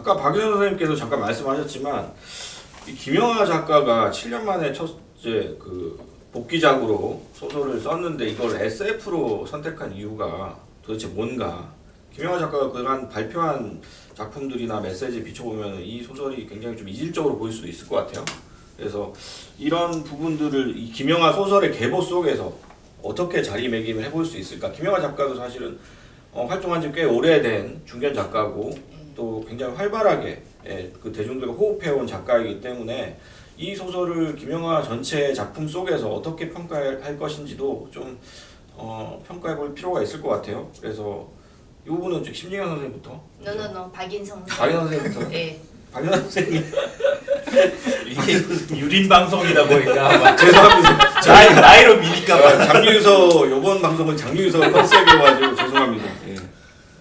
아까 박윤호 선생님께서 잠깐 말씀하셨지만 이 김영하 작가가 7년 만에 첫 이제 그 복귀작으로 소설을 썼는데 이걸 SF로 선택한 이유가 도대체 뭔가? 김영하 작가가 그간 발표한 작품들이나 메시지에 비춰보면 이 소설이 굉장히 좀 이질적으로 보일 수도 있을 것 같아요. 그래서 이런 부분들을 이 김영하 소설의 계보 속에서 어떻게 자리매김을 해볼 수 있을까? 김영하 작가도 사실은 활동한 지 꽤 오래된 중견 작가고 또 굉장히 활발하게 그 대중들과 호흡해온 작가이기 때문에 이 소설을 김영하 전체 작품 속에서 어떻게 평가할 것인지도 좀 평가해볼 필요가 있을 것 같아요. 그래서 이 부분은 좀 심리현 선생님부터. 노노노 박인성 선생님부터. 네. 박윤호 선생님. 이게 유린 방송이다 보니까 죄송합니다. 나이로 미니까 장유서 요번 방송은 장유서 컨셉이어가지고 죄송합니다. 예.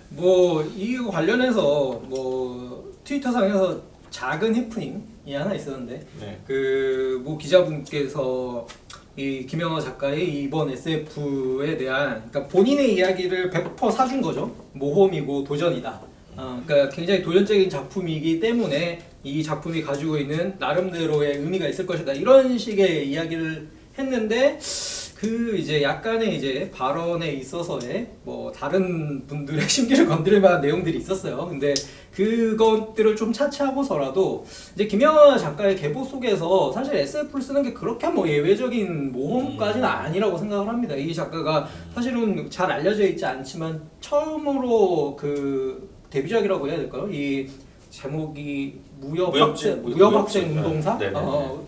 뭐 이거 관련해서 뭐 트위터상에서 작은 해프닝이 하나 있었는데 네. 그 뭐 기자분께서 이 김영하 작가의 이번 SF에 대한 그러니까 본인의 이야기를 100% 사준 거죠. 모험이고 도전이다. 그러니까 굉장히 도전적인 작품이기 때문에 이 작품이 가지고 있는 나름대로의 의미가 있을 것이다. 이런 식의 이야기를 했는데 그 이제 약간의 이제 발언에 있어서의 뭐 다른 분들의 심기를 건드릴 만한 내용들이 있었어요. 근데 그것들을 좀 차치하고서라도 이제 김영하 작가의 계보 속에서 사실 SF를 쓰는 게 그렇게 뭐 예외적인 모험까지는 아니라고 생각을 합니다. 이 작가가 사실은 잘 알려져 있지 않지만 처음으로 그 데뷔작이라고 해야 될까요? 이 제목이 무협학생 운동사? 네.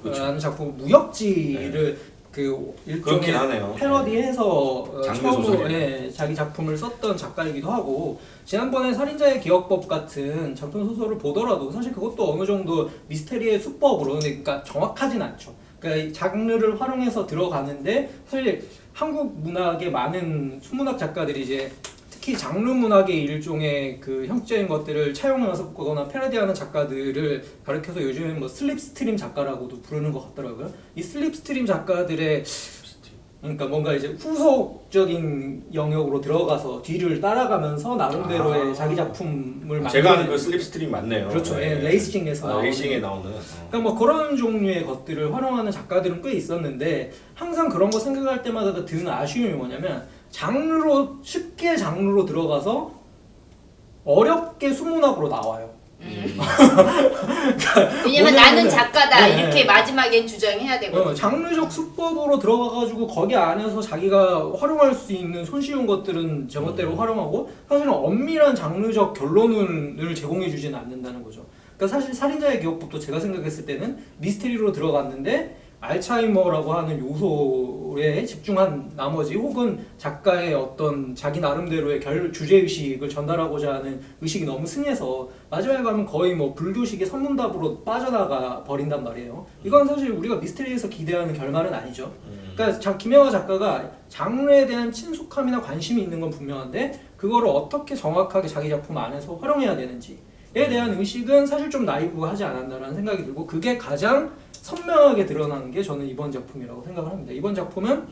그렇죠. 라는 작품 무협지를 그 일종의 하네요. 패러디해서 장르 처음으로 소설이에요. 자기 작품을 썼던 작가이기도 하고 지난번에 살인자의 기억법 같은 장편 소설을 보더라도 사실 그것도 어느 정도 미스테리의 수법으로 그러니까 정확하진 않죠. 그러니까 이 장르를 활용해서 들어가는데 사실 한국 문학의 많은 순문학 작가들이 이제 특히 장르 문학의 일종의 그 형식적인 것들을 차용해서 거거나 패러디하는 작가들을 가르쳐서 요즘엔 뭐 슬립스트림 작가라고도 부르는 것 같더라고요. 이 슬립스트림 작가들의 그러니까 뭔가 이제 후속적인 영역으로 들어가서 뒤를 따라가면서 나름대로의 자기 작품을 제가 아는 그 슬립스트림 맞네요. 그렇죠. 네. 레이싱에서 나오는. 레이싱에 나오는. 그러니까 뭐 그런 종류의 것들을 활용하는 작가들은 꽤 있었는데 항상 그런 거 생각할 때마다 드는 아쉬움이 뭐냐면 장르로 쉽게 장르로 들어가서 어렵게 순문학으로 나와요. 왜냐면 나는 작가다 네. 이렇게 마지막에 주장해야 되거든요. 장르적 수법으로 들어가가지고 거기 안에서 자기가 활용할 수 있는 손쉬운 것들은 제멋대로 활용하고 사실은 엄밀한 장르적 결론을 제공해주지는 않는다는 거죠. 그러니까 사실 살인자의 기억법도 제가 생각했을 때는 미스테리로 들어갔는데 알츠하이머라고 하는 요소에 집중한 나머지 혹은 작가의 어떤 자기 나름대로의 주제의식을 전달하고자 하는 의식이 너무 승해서 마지막에 가면 거의 뭐 불교식의 선문답으로 빠져나가 버린단 말이에요. 이건 사실 우리가 미스테리에서 기대하는 결말은 아니죠. 그러니까 김영하 작가가 장르에 대한 친숙함이나 관심이 있는 건 분명한데 그거를 어떻게 정확하게 자기 작품 안에서 활용해야 되는지에 대한 의식은 사실 좀 나이브하지 않았나라는 생각이 들고 그게 가장 선명하게 드러나는 게 저는 이번 작품이라고 생각을 합니다. 이번 작품은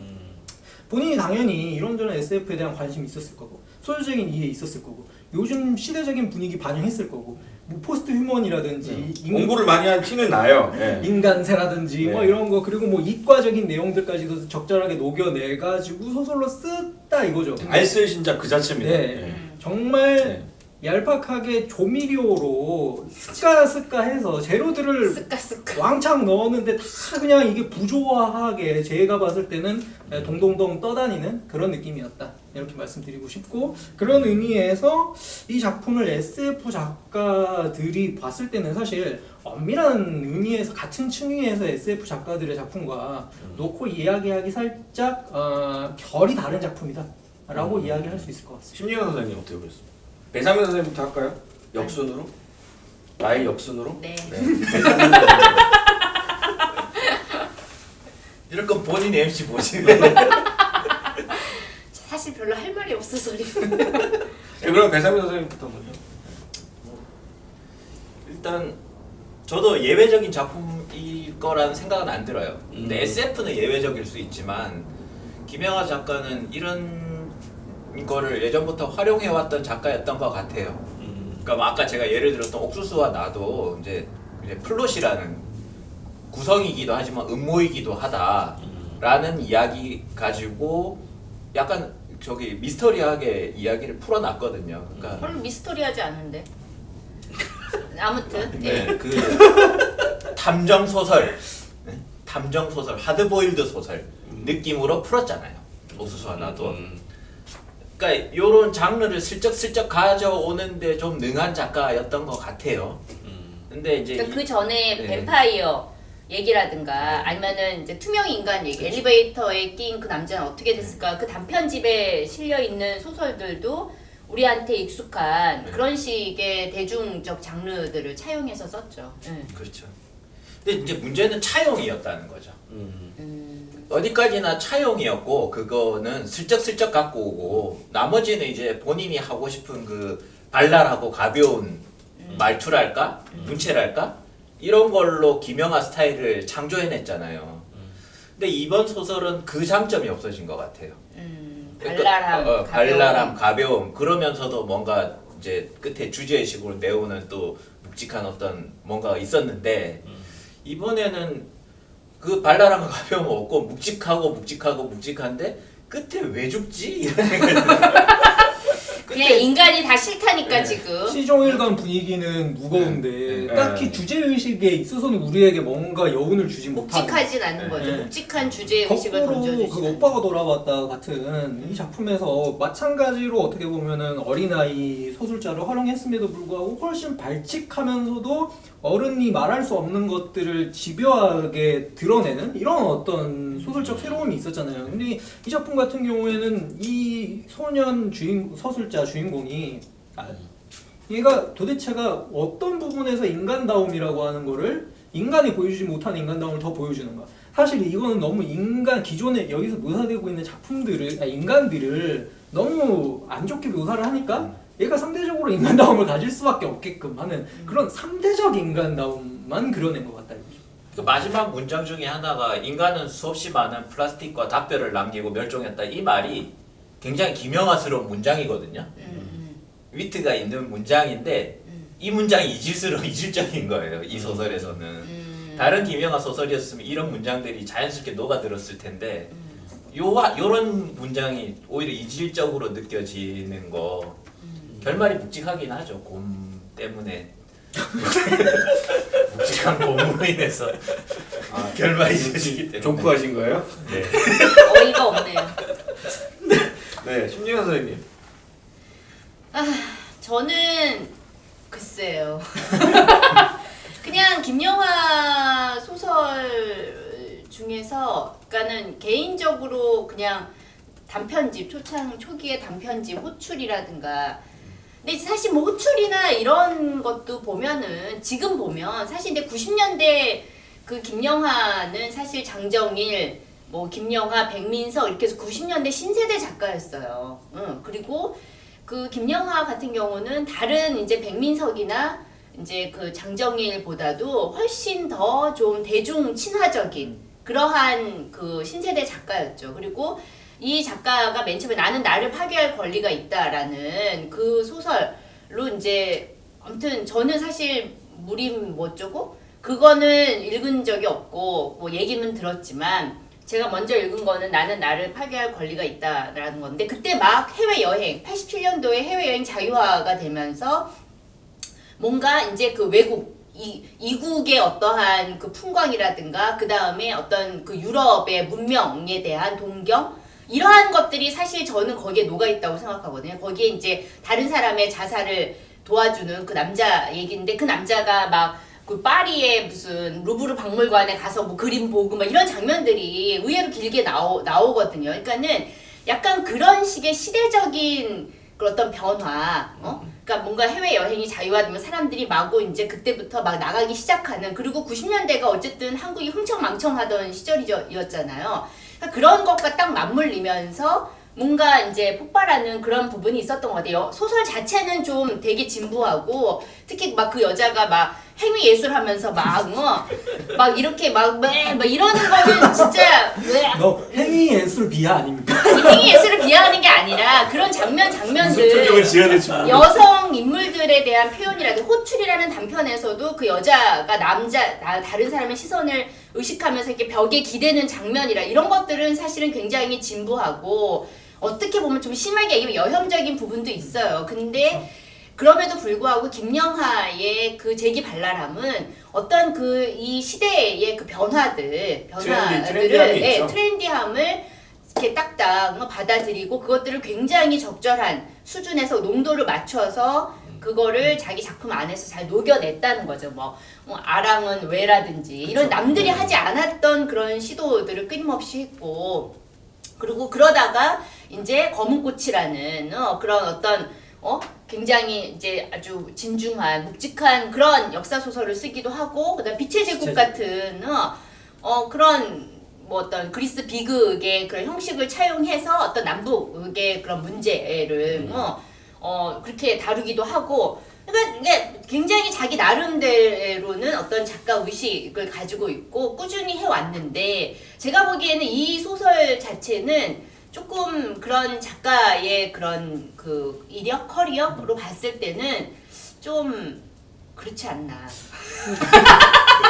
본인이 당연히 이런저런 SF에 대한 관심이 있었을 거고 소설적인 이해 있었을 거고 요즘 시대적인 분위기 반영했을 거고 뭐 포스트 휴먼이라든지 공부를 많이 한 티는 나요. 네. 인간세라든지 네. 뭐 이런 거 그리고 뭐 이과적인 내용들까지도 적절하게 녹여내가지고 소설로 쓰다 이거죠. 알쓸 신작 그 자체입니다. 네. 정말 네. 얄팍하게 조미료로 스까 해서 재료들을 스까스까. 왕창 넣었는데 다 그냥 이게 부조화하게 제가 봤을 때는 동동동 떠다니는 그런 느낌이었다 이렇게 말씀드리고 싶고 그런 의미에서 이 작품을 SF 작가들이 봤을 때는 사실 엄밀한 의미에서 같은 층위에서 SF 작가들의 작품과 놓고 이야기하기 살짝 결이 다른 작품이다 라고 이야기할 수 있을 것 같습니다. 심리현 선생님 어떻게 보셨습니까? 배상민 선생님부터 할까요? 역순으로? 나의 역순으로? 네. 이럴 건 본인 MC 보시네. 사실 별로 할 말이 없어서 네, 그럼 배상민 선생님부터 먼저. 일단 저도 예외적인 작품일 거라는 생각은 안 들어요. 근데 SF는 예외적일 수 있지만 김영하 작가는 이런 거를 예전부터 활용해왔던 작가였던 것 같아요. 그러니까 뭐 아까 제가 예를 들었던 옥수수와 나도 이제 플롯이라는 구성이기도 하지만 음모이기도 하다라는 이야기 가지고 약간 저기 미스터리하게 이야기를 풀어놨거든요. 그러니까 별로 미스터리하지 않은데. 아무튼 네, 그 탐정 소설, 탐정 소설, 하드보일드 소설 느낌으로 풀었잖아요. 옥수수와 나도. 그러니까 이런 장르를 슬쩍슬쩍 가져오는데 좀 능한 작가였던 것 같아요. 근데 이제 그러니까 그 전에 네. 뱀파이어 얘기라든가 아니면은 이제 투명 인간 얘기, 그렇죠. 엘리베이터에 낀 그 남자는 어떻게 됐을까? 그 단편집에 실려 있는 소설들도 우리한테 익숙한 네. 그런 식의 대중적 장르들을 차용해서 썼죠. 그렇죠. 근데 이제 문제는 차용이었다는 거죠. 어디까지나 차용이었고 그거는 슬쩍슬쩍 갖고 오고 나머지는 이제 본인이 하고 싶은 그 발랄하고 가벼운 말투랄까? 문체랄까? 이런 걸로 김영하 스타일을 창조해냈잖아요. 근데 이번 소설은 그 장점이 없어진 것 같아요. 발랄함, 가벼움. 발랄함, 가벼움. 그러면서도 뭔가 이제 끝에 주제의식으로 내오는 또 묵직한 어떤 뭔가가 있었는데 이번에는 그 발랄함과 가벼움 없고 묵직한데 끝에 왜 죽지? 이런 생각이 들어요. 그냥 인간이 다 싫다니까 네. 지금. 시종일관 분위기는 무거운데 네. 딱히 주제 의식에 있어서는 우리에게 뭔가 여운을 주지 못하는. 묵직하진 않은 거죠. 네. 묵직한 주제 의식을 거꾸로 그 던져주시는. 오빠가 돌아왔다 같은 이 작품에서 마찬가지로 어떻게 보면은 어린아이 소설자를 활용했음에도 불구하고 훨씬 발칙하면서도 어른이 말할 수 없는 것들을 집요하게 드러내는 이런 어떤 소설적 새로움이 있었잖아요. 근데 이 작품 같은 경우에는 이 소년 서술자 주인공이 얘가 도대체가 어떤 부분에서 인간다움이라고 하는 거를 인간이 보여주지 못하는 인간다움을 더 보여주는가. 사실 이거는 너무 기존에 여기서 묘사되고 있는 작품들을 인간들을 너무 안 좋게 묘사를 하니까 얘가 상대적으로 인간다움을 가질 수밖에 없게끔 하는 그런 상대적 인간다움만 그려낸 것 같다 이거죠. 그 마지막 문장 중에 하나가 인간은 수없이 많은 플라스틱과 답변을 남기고 멸종했다. 이 말이 굉장히 김영하스러운 문장이거든요. 위트가 있는 문장인데 이 문장이 이질적인 거예요. 이 소설에서는. 다른 김영하 소설이었으면 이런 문장들이 자연스럽게 녹아들었을 텐데 요런 문장이 오히려 이질적으로 느껴지는 거 결말이 묵직하긴 하죠. 곰 때문에 묵직한 곰으로 인해서 결말이 이어지기 때문에 조크하신 거예요? 네. 어이가 없네요. 네, 심리관 선생님. 저는 글쎄요. 그냥 김영하 소설 중에서 그러니까는 개인적으로 그냥 단편집 초기의 단편집 호출이라든가 근데 사실 뭐 호출이나 이런 것도 보면은 지금 보면 사실 근데 90년대 그 김영하는 사실 장정일 뭐 김영하 백민석 이렇게 해서 90년대 신세대 작가였어요. 그리고 그 김영하 같은 경우는 다른 이제 백민석이나 이제 그 장정일보다도 훨씬 더 좀 대중 친화적인 그러한 그 신세대 작가였죠. 그리고 이 작가가 맨 처음에 나는 나를 파괴할 권리가 있다라는 그 소설로 이제 아무튼 저는 사실 무림 뭐 어쩌고 그거는 읽은 적이 없고 뭐 얘기는 들었지만 제가 먼저 읽은 거는 나는 나를 파괴할 권리가 있다라는 건데 그때 막 해외여행 87년도에 해외여행 자유화가 되면서 뭔가 이제 그 외국 이국의 어떠한 그 풍광이라든가 그 다음에 어떤 그 유럽의 문명에 대한 동경 이러한 것들이 사실 저는 거기에 녹아있다고 생각하거든요. 거기에 이제 다른 사람의 자살을 도와주는 그 남자 얘기인데 그 남자가 막 그 파리의 무슨 루브르 박물관에 가서 뭐 그림 보고 막 이런 장면들이 의외로 길게 나오거든요. 그러니까는 약간 그런 식의 시대적인 그 어떤 변화, 그러니까 뭔가 해외 여행이 자유화되면 사람들이 마구 이제 그때부터 막 나가기 시작하는 그리고 90년대가 어쨌든 한국이 흥청망청하던 시절이었잖아요. 그러니까 그런 것과 딱 맞물리면서 뭔가 이제 폭발하는 그런 부분이 있었던 것 같아요. 소설 자체는 좀 되게 진부하고 특히 막 그 여자가 막 행위 예술하면서 막 이렇게 막 이러는 거는 진짜 너 행위 예술 비하 아닙니까? 행위 예술을 비하하는 게 아니라 그런 무슨 표정을 장면들 지어야 될지 모르겠어요. 여성 인물들에 대한 표현이라든 호출이라는 단편에서도 그 여자가 다른 사람의 시선을 의식하면서 이렇게 벽에 기대는 장면이라 이런 것들은 사실은 굉장히 진부하고 어떻게 보면 좀 심하게 얘기하면 여혐적인 부분도 있어요. 근데 그럼에도 불구하고 김영하의 그 재기발랄함은 어떤 그 이 시대의 그 변화들을 트렌디함이 있죠. 트렌디함을 이렇게 딱딱 받아들이고 그것들을 굉장히 적절한 수준에서 농도를 맞춰서 그거를 자기 작품 안에서 잘 녹여냈다는 거죠. 뭐 아랑은 왜라든지 이런 남들이 하지 않았던 그런 시도들을 끊임없이 했고 그리고 그러다가 이제 검은꽃이라는 그런 어떤 굉장히 이제 아주 진중한 묵직한 그런 역사 소설을 쓰기도 하고 그다음 빛의 제국 같은 그런 뭐 어떤 그리스 비극의 그런 형식을 차용해서 어떤 남북의 그런 문제를 그렇게 다루기도 하고 그러니까 이게 굉장히 자기 나름대로는 어떤 작가 의식을 가지고 있고 꾸준히 해왔는데 제가 보기에는 이 소설 자체는 조금 그런 작가의 그런 그 이력 커리어로 봤을 때는 좀 그렇지 않나.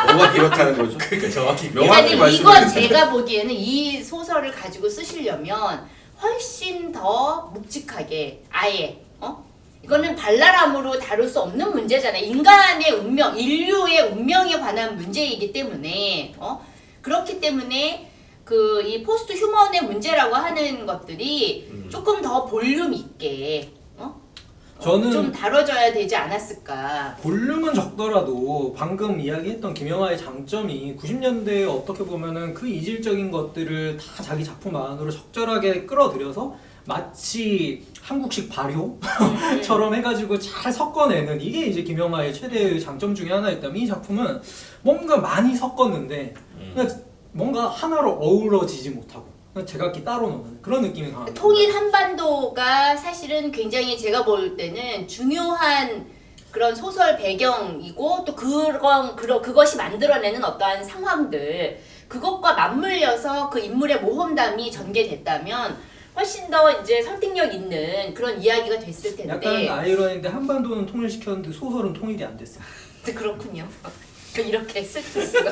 뭐가 이렇다는 거죠? 그러니까 정확히 명확히 이건 말씀해 제가 보기에는 이 소설을 가지고 쓰시려면 훨씬 더 묵직하게 아예 이거는 발랄함으로 다룰 수 없는 문제잖아요. 인간의 운명, 인류의 운명에 관한 문제이기 때문에 그렇기 때문에 그 이 포스트 휴먼의 문제라고 하는 것들이 조금 더 볼륨 있게 저는 좀 다뤄져야 되지 않았을까. 볼륨은 적더라도 방금 이야기했던 김영하의 장점이 90년대에 어떻게 보면은 그 이질적인 것들을 다 자기 작품 안으로 적절하게 끌어들여서 마치 한국식 발효처럼 해가지고 잘 섞어내는 이게 이제 김영하의 최대의 장점 중에 하나였다면 이 작품은 뭔가 많이 섞었는데 그러니까 뭔가 하나로 어우러지지 못하고 그냥 제각기 따로 노는 그런 느낌이 강합니다. 통일 한반도가 사실은 굉장히 제가 볼 때는 중요한 그런 소설 배경이고 또 그것이 만들어내는 어떠한 상황들 그것과 맞물려서 그 인물의 모험담이 전개됐다면 훨씬 더 이제 설득력 있는 그런 이야기가 됐을 텐데. 약간 아이러니인데 한반도는 통일시켰는데 소설은 통일이 안 됐어요. 그렇군요. 이렇게 슬플 수가.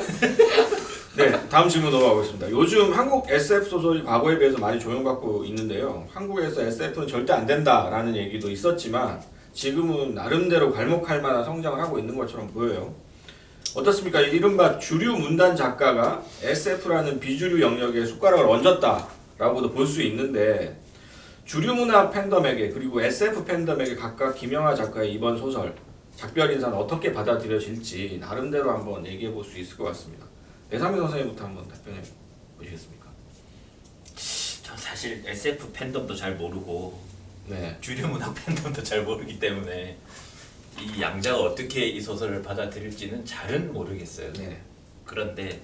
네, 다음 질문 넘어가겠습니다. 요즘 한국 SF 소설이 과거에 비해서 많이 조명받고 있는데요. 한국에서 SF는 절대 안 된다라는 얘기도 있었지만 지금은 나름대로 괄목할 만한 성장을 하고 있는 것처럼 보여요. 어떻습니까? 이른바 주류 문단 작가가 SF라는 비주류 영역에 숟가락을 얹었다라고도 볼 수 있는데 주류 문학 팬덤에게 그리고 SF 팬덤에게 각각 김영하 작가의 이번 소설 작별인사는 어떻게 받아들여질지 나름대로 한번 얘기해 볼 수 있을 것 같습니다. 배상민 선생님부터 한번 답변해 보시겠습니까? 전 사실 SF 팬덤도 잘 모르고 네. 주류 문학 팬덤도 잘 모르기 때문에 이 양자가 어떻게 이 소설을 받아들일지는 잘은 모르겠어요. 네. 그런데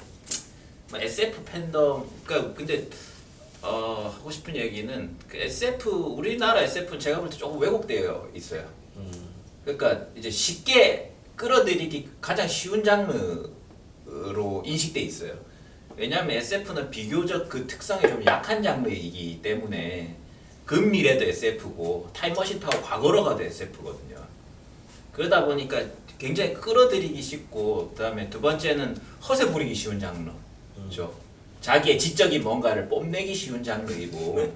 SF 팬덤 그러니까 근데 하고 싶은 얘기는 그 SF 우리나라 SF는 제가 볼 때 조금 왜곡되어 있어요. 그러니까 이제 쉽게 끌어들이기 가장 쉬운 장르로 인식돼 있어요. 왜냐하면 SF는 비교적 그 특성이 좀 약한 장르이기 때문에 근미래도 SF고 타임머신 타고 과거로 가도 SF거든요. 그러다 보니까 굉장히 끌어들이기 쉽고 그다음에 두 번째는 허세 부리기 쉬운 장르죠. 자기의 지적인 뭔가를 뽐내기 쉬운 장르이고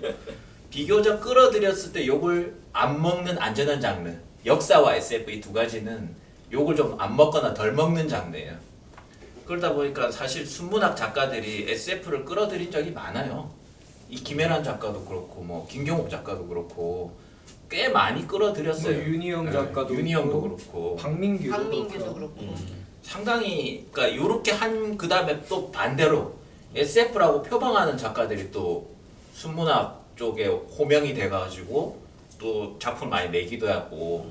비교적 끌어들였을 때 욕을 안 먹는 안전한 장르. 역사와 SF 이 두 가지는 욕을 좀 안 먹거나 덜 먹는 장르예요. 그러다 보니까 사실 순문학 작가들이 SF를 끌어들인 적이 많아요. 이 김혜란 작가도 그렇고 뭐 김경옥 작가도 그렇고 꽤 많이 끌어들였어요. 뭐 윤희영 작가도 윤희영도 그렇고, 그렇고 박민규도 그렇고. 상당히 그러니까 요렇게 한 그다음에 또 반대로 SF라고 표방하는 작가들이 또 순문학 쪽에 호명이 돼가지고 또 작품 많이 내기도 하고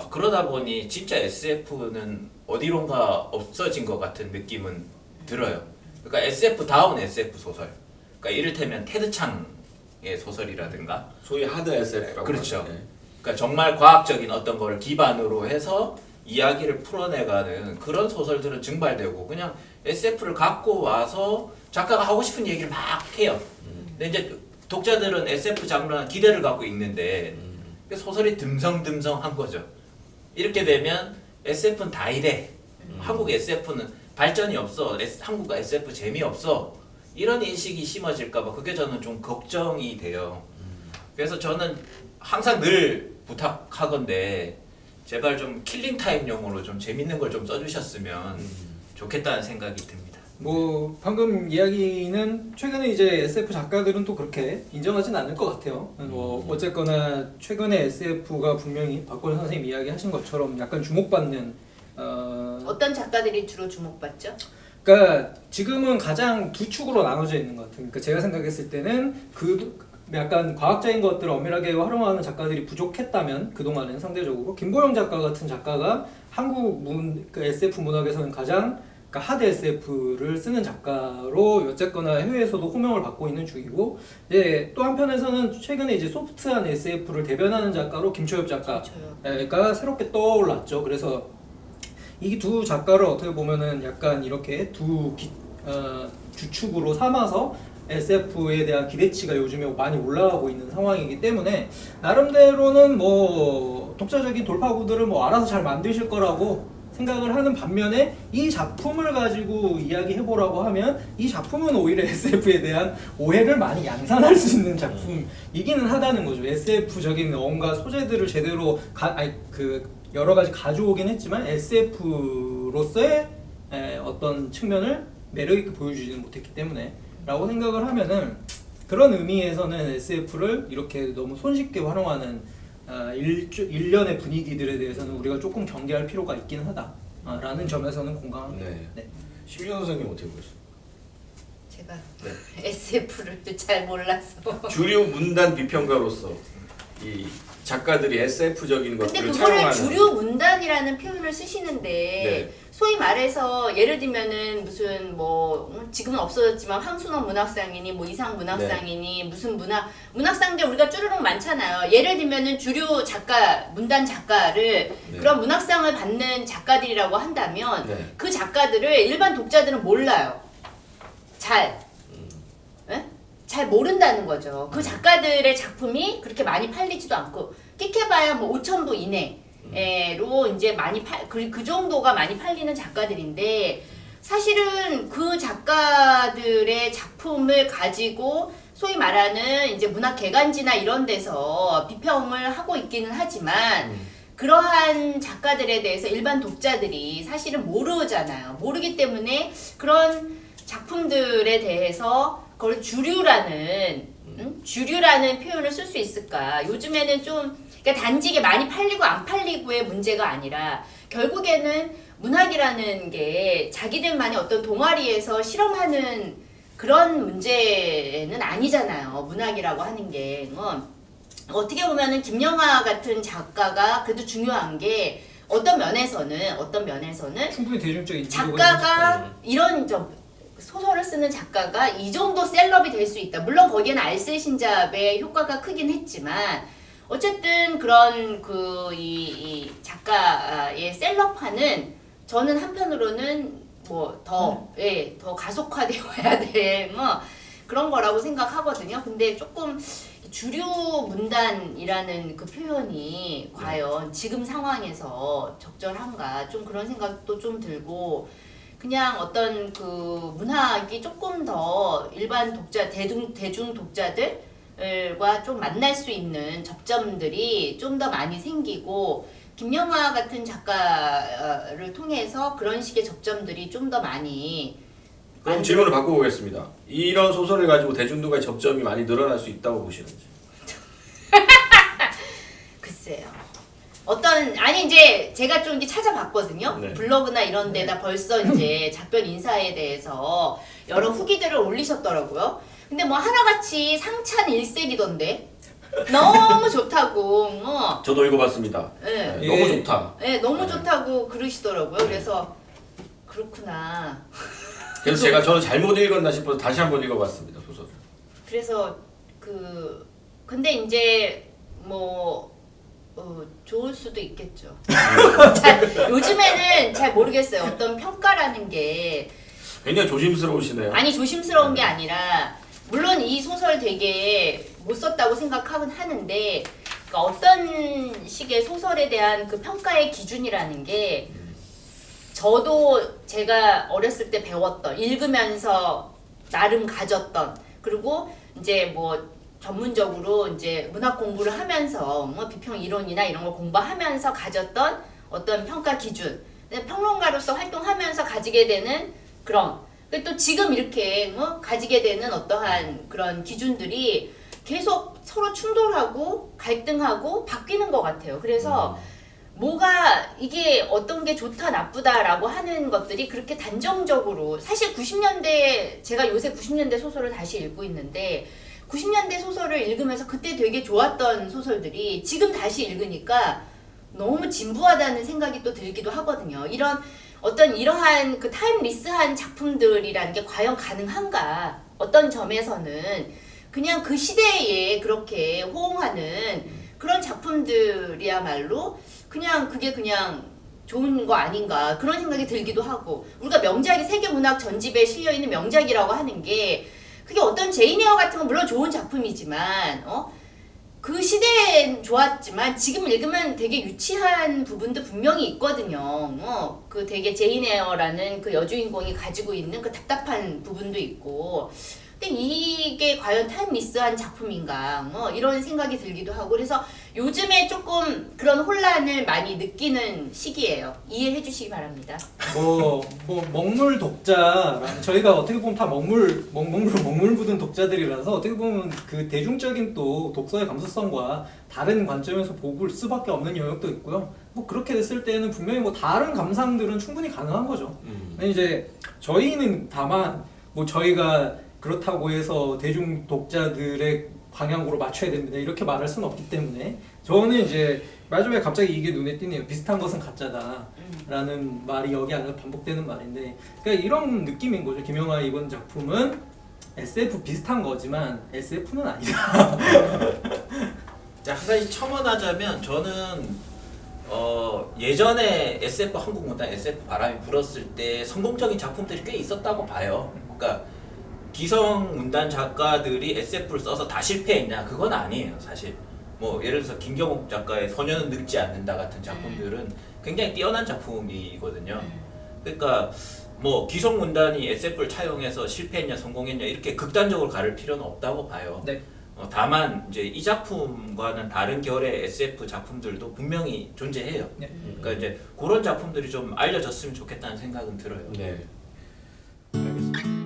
그러다 보니 진짜 SF는 어디론가 없어진 것 같은 느낌은 들어요. 그러니까 SF 다운 SF 소설. 그러니까 이를테면 테드 창의 소설이라든가 소위 하드 SF라고 그렇죠. 하죠. 네. 그러니까 정말 과학적인 어떤 걸 기반으로 해서 이야기를 풀어내가는 그런 소설들은 증발되고 그냥 SF를 갖고 와서 작가가 하고 싶은 얘기를 막 해요. 근데 이제 독자들은 SF 장르한 기대를 갖고 읽는데 소설이 듬성듬성한 거죠. 이렇게 되면 SF는 다 이래. 한국 SF는 발전이 없어. 한국 SF 재미없어. 이런 인식이 심어질까봐 그게 저는 좀 걱정이 돼요. 그래서 저는 항상 늘 부탁하건데 제발 좀 킬링타임용으로 좀 재밌는 걸 좀 써주셨으면 좋겠다는 생각이 듭니다. 뭐 방금 이야기는 최근에 이제 SF 작가들은 또 그렇게 인정하진 않을 것 같아요. 뭐 어쨌거나 최근에 SF가 분명히 박건우 선생님 이야기하신 것처럼 약간 주목받는 어떤 작가들이 주로 주목받죠? 그러니까 지금은 가장 두 축으로 나눠져 있는 것 같아요. 그러니까 제가 생각했을 때는 그 약간 과학적인 것들을 엄밀하게 활용하는 작가들이 부족했다면 그동안은 상대적으로 김보영 작가 같은 작가가 한국 그 SF 문학에서는 가장 그러니까 하드 SF를 쓰는 작가로 어쨌거나 해외에서도 호명을 받고 있는 중이고 이제 또 한편에서는 최근에 이제 소프트한 SF를 대변하는 작가로 김초엽 작가가 새롭게 떠올랐죠. 그래서 이 두 작가를 어떻게 보면은 약간 이렇게 주축으로 삼아서 SF에 대한 기대치가 요즘에 많이 올라가고 있는 상황이기 때문에 나름대로는 뭐 독자적인 돌파구들을 뭐 알아서 잘 만드실 거라고 생각을 하는 반면에 이 작품을 가지고 이야기해보라고 하면 이 작품은 오히려 SF에 대한 오해를 많이 양산할 수 있는 작품이기는 하다는 거죠. SF적인 뭔가 소재들을 제대로 여러 가지 가져오긴 했지만 SF로서의 어떤 측면을 매력있게 보여주지는 못했기 때문에 라고 생각을 하면은 그런 의미에서는 SF를 이렇게 너무 손쉽게 활용하는 일련의 분위기들에 대해서는 우리가 조금 경계할 필요가 있긴 하다라는 점에서는 공감합니다. 네. 심지어 선생님 어떻게 보셨어요? 제가 네. SF를 잘 몰라서. 주류 문단 비평가로서 이 작가들이 SF적인 근데 것들을 그거를 촬영하는 주류 문단이라는 표현을 쓰시는데 네. 소위 말해서 예를 들면은 무슨 뭐 지금은 없어졌지만 황순원 문학상이니 뭐 이상 문학상이니 무슨 문학상들 우리가 쭈루룩 많잖아요. 예를 들면은 주류 작가 문단 작가를 그런 문학상을 받는 작가들이라고 한다면 그 작가들을 일반 독자들은 몰라요. 잘 모른다는 거죠. 그 작가들의 작품이 그렇게 많이 팔리지도 않고 끽해봐야 뭐 5,000부 이내로 이제 많이 그 정도가 많이 팔리는 작가들인데 사실은 그 작가들의 작품을 가지고 소위 말하는 이제 문학 개간지나 이런 데서 비평을 하고 있기는 하지만 그러한 작가들에 대해서 일반 독자들이 사실은 모르잖아요. 모르기 때문에 그런 작품들에 대해서 그걸 주류라는 표현을 쓸 수 있을까? 요즘에는 좀 그러니까 단지 이게 많이 팔리고 안 팔리고의 문제가 아니라 결국에는 문학이라는 게 자기들만의 어떤 동아리에서 실험하는 그런 문제는 아니잖아요. 문학이라고 하는 게 어떻게 보면은 김영하 같은 작가가 그래도 중요한 게 어떤 면에서는 충분히 대중적인 작가가 이런 소설을 쓰는 작가가 이 정도 셀럽이 될 수 있다. 물론 거기에는 알쓸신잡의 효과가 크긴 했지만 어쨌든 그런 이 작가의 셀럽화는 저는 한편으로는 뭐 더 가속화되어야 될 그런 거라고 생각하거든요. 근데 조금 주류 문단이라는 그 표현이 과연 지금 상황에서 적절한가 좀 그런 생각도 좀 들고 그냥 어떤 그 문학이 조금 더 일반 독자, 대중 독자들과 좀 만날 수 있는 접점들이 좀 더 많이 생기고 김영하 같은 작가를 통해서 그런 식의 접점들이 좀 더 많이 그럼 질문을 바꿔보겠습니다. 이런 소설을 가지고 대중들과의 접점이 많이 늘어날 수 있다고 보시는지? 글쎄요. 아니 이제 제가 좀 이렇게 찾아봤거든요. 네. 블로그나 이런 데다 벌써 이제 작별 인사에 대해서 여러 후기들을 올리셨더라고요. 근데 뭐 하나같이 상찬 일색이던데 너무 좋다고 저도 읽어봤습니다. 네. 너무 좋다. 네, 너무 좋다고 그러시더라고요. 그래서 그렇구나. 그래서 저는 잘못 읽었나 싶어서 다시 한번 읽어봤습니다, 소설을. 그래서 근데 이제 뭐 좋을 수도 있겠죠. 요즘에는 잘 모르겠어요. 어떤 평가라는 게 굉장히 조심스러우시네요. 아니 조심스러운 게 아니라 물론 이 소설 되게 못 썼다고 생각하긴 하는데 그러니까 어떤 식의 소설에 대한 그 평가의 기준이라는 게 저도 제가 어렸을 때 배웠던 읽으면서 나름 가졌던 그리고 이제 뭐 전문적으로 이제 문학 공부를 하면서 뭐 비평 이론이나 이런 걸 공부하면서 가졌던 어떤 평가 기준 평론가로서 활동하면서 가지게 되는 그런 또 지금 이렇게 가지게 되는 어떠한 그런 기준들이 계속 서로 충돌하고 갈등하고 바뀌는 것 같아요. 그래서 뭐가 이게 어떤 게 좋다 나쁘다라고 하는 것들이 그렇게 단정적으로 사실 90년대 제가 요새 90년대 소설을 다시 읽고 있는데 90년대 소설을 읽으면서 그때 되게 좋았던 소설들이 지금 다시 읽으니까 너무 진부하다는 생각이 또 들기도 하거든요. 이런 어떤 이러한 그 타임리스한 작품들이라는 게 과연 가능한가? 어떤 점에서는 그냥 그 시대에 그렇게 호응하는 그런 작품들이야말로 그냥 그게 그냥 좋은 거 아닌가 그런 생각이 들기도 하고 우리가 명작이 세계문학 전집에 실려있는 명작이라고 하는 게 그게 어떤 제인 에어 같은 건 물론 좋은 작품이지만 그 시대엔 좋았지만 지금 읽으면 되게 유치한 부분도 분명히 있거든요. 그 되게 제인 에어라는 그 여주인공이 가지고 있는 그 답답한 부분도 있고 근데 이게 과연 타임리스한 작품인가 이런 생각이 들기도 하고 그래서 요즘에 조금 그런 혼란을 많이 느끼는 시기예요. 이해해 주시기 바랍니다. 먹물 독자 저희가 어떻게 보면 다 먹물 묻은 독자들이라서 어떻게 보면 그 대중적인 또 독서의 감수성과 다른 관점에서 볼 수밖에 없는 영역도 있고요. 뭐 그렇게 됐을 때는 분명히 뭐 다른 감상들은 충분히 가능한 거죠. 근데 이제 저희는 다만 뭐 저희가 그렇다고 해서 대중 독자들의 방향으로 맞춰야 됩니다. 이렇게 말할 수는 없기 때문에 저는 이제 마지막에 갑자기 이게 눈에 띄네요. 비슷한 것은 가짜다 라는 말이 여기 안에 반복되는 말인데 그러니까 이런 느낌인 거죠. 김영하 이번 작품은 SF 비슷한 거지만 SF는 아니다. 한 가지 첨언하자면 저는 예전에 SF 한국 문단 SF 바람이 불었을 때 성공적인 작품들이 꽤 있었다고 봐요. 그러니까 기성 문단 작가들이 SF를 써서 다 실패했냐? 그건 아니에요, 사실. 뭐 예를 들어서 김경옥 작가의 소녀는 늙지 않는다 같은 작품들은 굉장히 뛰어난 작품이거든요. 그러니까 뭐 기성 문단이 SF를 차용해서 실패했냐, 성공했냐 이렇게 극단적으로 가를 필요는 없다고 봐요. 네. 다만 이제 이 작품과는 다른 결의 SF 작품들도 분명히 존재해요. 네. 그러니까 이제 그런 작품들이 좀 알려졌으면 좋겠다는 생각은 들어요. 네. 알겠습니다.